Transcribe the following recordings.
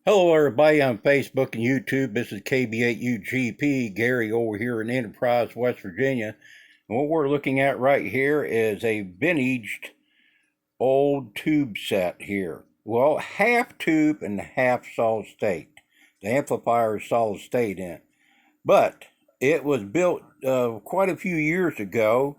Hello, everybody on Facebook and YouTube. This is KB8UGP, Gary over here in Enterprise, West Virginia. And what we're looking at right here is a vintaged old tube set here. Well, half tube and half solid state. The amplifier is solid state in it. But it was built quite a few years ago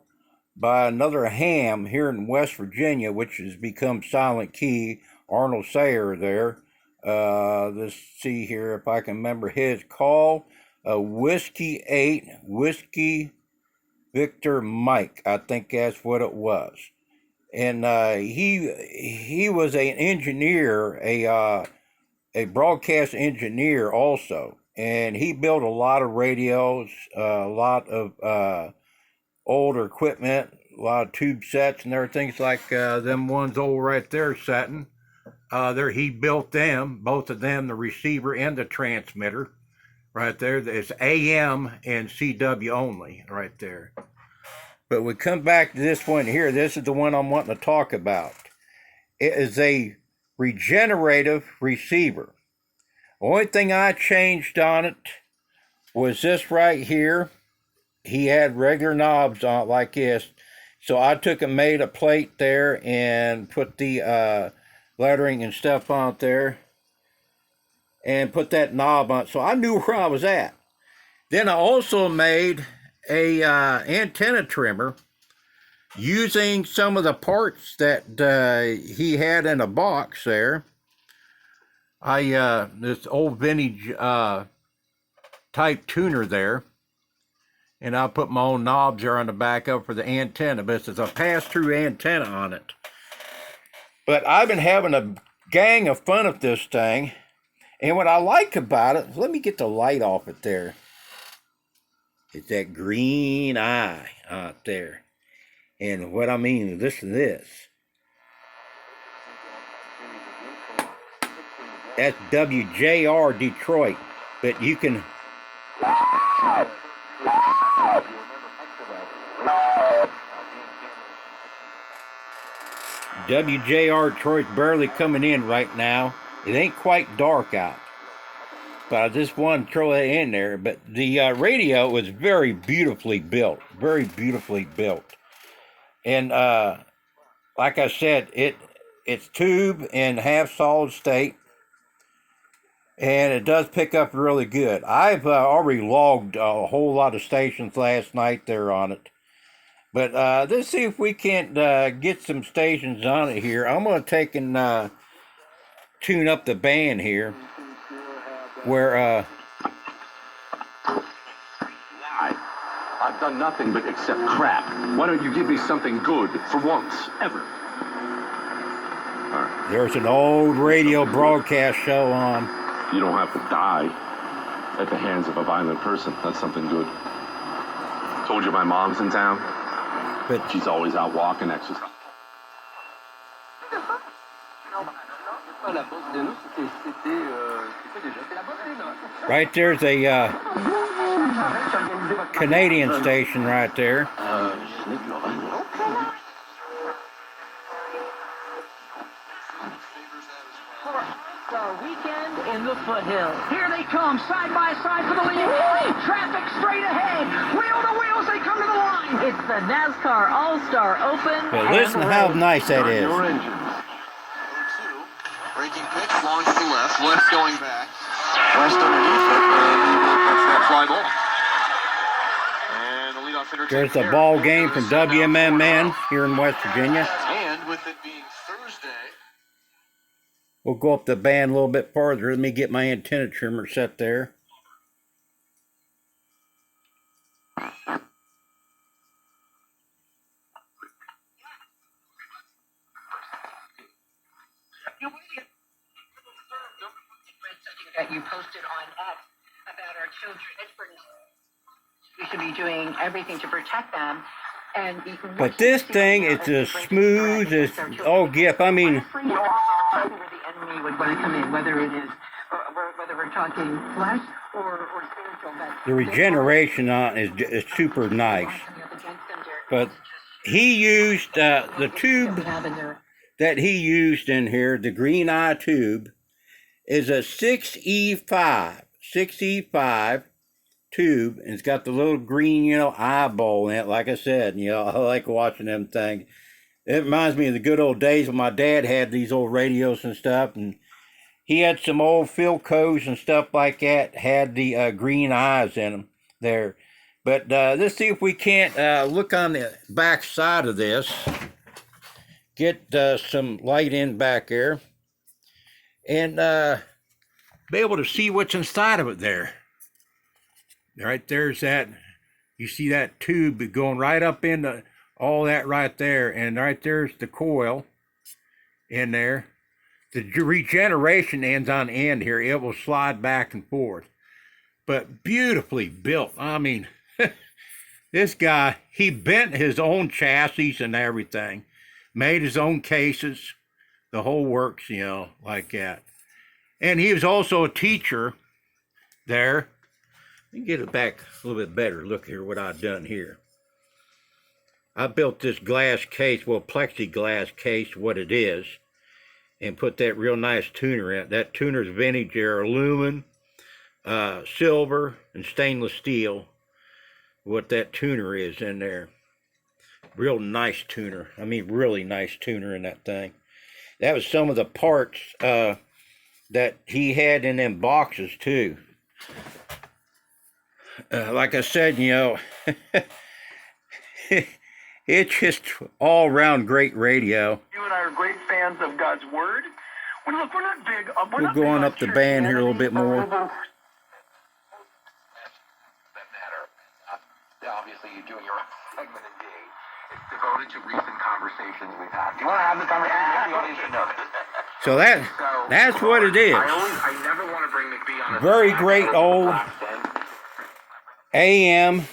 by another ham here in West Virginia, which has become Silent Key, Arnold Sayer there. Let's see here if I can remember his call. Whiskey 8, Whiskey Victor Mike. I think that's what it was. And he was an engineer, a broadcast engineer also. And he built a lot of radios, a lot of older equipment, a lot of tube sets and there are things like them ones over right there setting. There he built them, both of them, the receiver and the transmitter, right there. It's AM and CW only, right there. But we come back to this one here. This is the one I'm wanting to talk about. It is a regenerative receiver. Only thing I changed on it was this right here. He had regular knobs on it like this. So I took and made a plate there and put the lettering and stuff on it there and put that knob on it, so I knew where I was at. Then I also made a antenna trimmer using some of the parts that he had in a box there. This old vintage type tuner there, and I put my own knobs there on the back of for the antenna, but it's a pass-through antenna on it. But I've been having a gang of fun with this thing. And what I like about it, let me get the light off it there. It's that green eye out there. And what I mean is this. That's WJR Detroit. But you can... WJR Detroit's barely coming in right now. It ain't quite dark out. But I just wanted to throw that in there. But the radio was very beautifully built. Very beautifully built. And like I said, it's tube and half solid state. And it does pick up really good. I've already logged a whole lot of stations last night there on it. But let's see if we can't get some stations on it here. I'm going to take and tune up the band here. Where, Why? I've done nothing but accept crap. Why don't you give me something good for once, ever? Right. There's an old radio broadcast show on. You don't have to die at the hands of a violent person. That's something good. Told you my mom's in town? But she's always out walking, exercising. Right there's a Canadian station right there. Weekend in the foothills. Here they come, side by side for the lead. Traffic straight ahead. Wheel to wheels, they come to the line. It's the NASCAR All-Star Open. But listen to how nice that is. Number 2, breaking pitch, long to the left, left going back. West underneath it, that's that fly ball. And the leadoff hitter. There's a ball game from WMMN here in West Virginia. And with it being Thursday. We'll go up the band a little bit farther. Let me get my antenna trimmer set there. That you posted on X about our children. We should be doing everything to protect them. But this thing is as smooth as oh Gip. I mean, where the enemy would want to come in, whether it is, whether we're talking flesh or spiritual. The regeneration on is super nice. But he used the tube that he used in here, the green eye tube, is a 6E5 tube, and it's got the little green, eyeball in it. Like I said, I like watching them things. It reminds me of the good old days when my dad had these old radios and stuff, and he had some old Philcos and stuff like that, had the green eyes in them there. But let's see if we can't look on the back side of this, get some light in back there, and be able to see what's inside of it there. Right there's that, you see that tube going right up into all that right there, and right there's the coil in there. The regeneration ends on the end here. It will slide back and forth. But beautifully built. I mean, this guy, he bent his own chassis and everything. Made his own cases. The whole works, like that. And he was also a teacher there. Let me get it back a little bit better. Look here what I've done here. I built this glass case, well, plexiglass case, what it is, and put that real nice tuner in it. That tuner's vintage there, aluminum, silver, and stainless steel. What that tuner is in there. Real nice tuner. I mean, really nice tuner in that thing. That was some of the parts that he had in them boxes, too. Like I said, it's just all-around great radio. You and I are great fans of God's Word. Well, look, we're not big. We'll go on up the band here a little bit more. That matter. Obviously, you're doing your own segment in D. It's devoted to recent conversations we've had. Do you want to have the conversation? Maybe the audience should know this. So that's what it is. I never want to bring McBee on. Very great old AM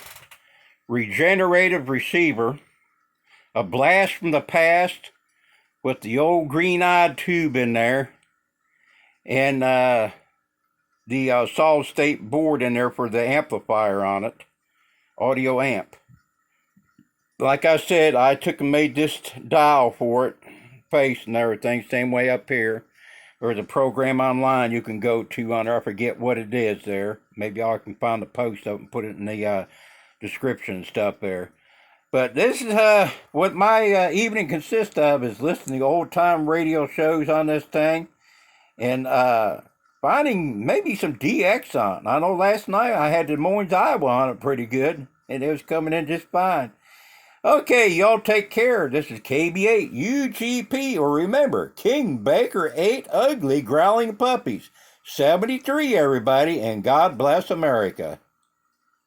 regenerative receiver. A blast from the past with the old green-eyed tube in there, and the solid-state board in there for the amplifier on it, audio amp. Like I said, I took and made this dial for it, face and everything, same way up here. There's a program online you can go to on there. I forget what it is there. Maybe I can find the post of it and put it in the description and stuff there. But this is what my evening consists of, is listening to old-time radio shows on this thing, and finding maybe some DX on. I know last night I had Des Moines, Iowa on it pretty good, and it was coming in just fine. Okay, y'all take care. This is KB8 UGP, or remember, King Baker ate ugly growling puppies. 73, everybody, and God bless America.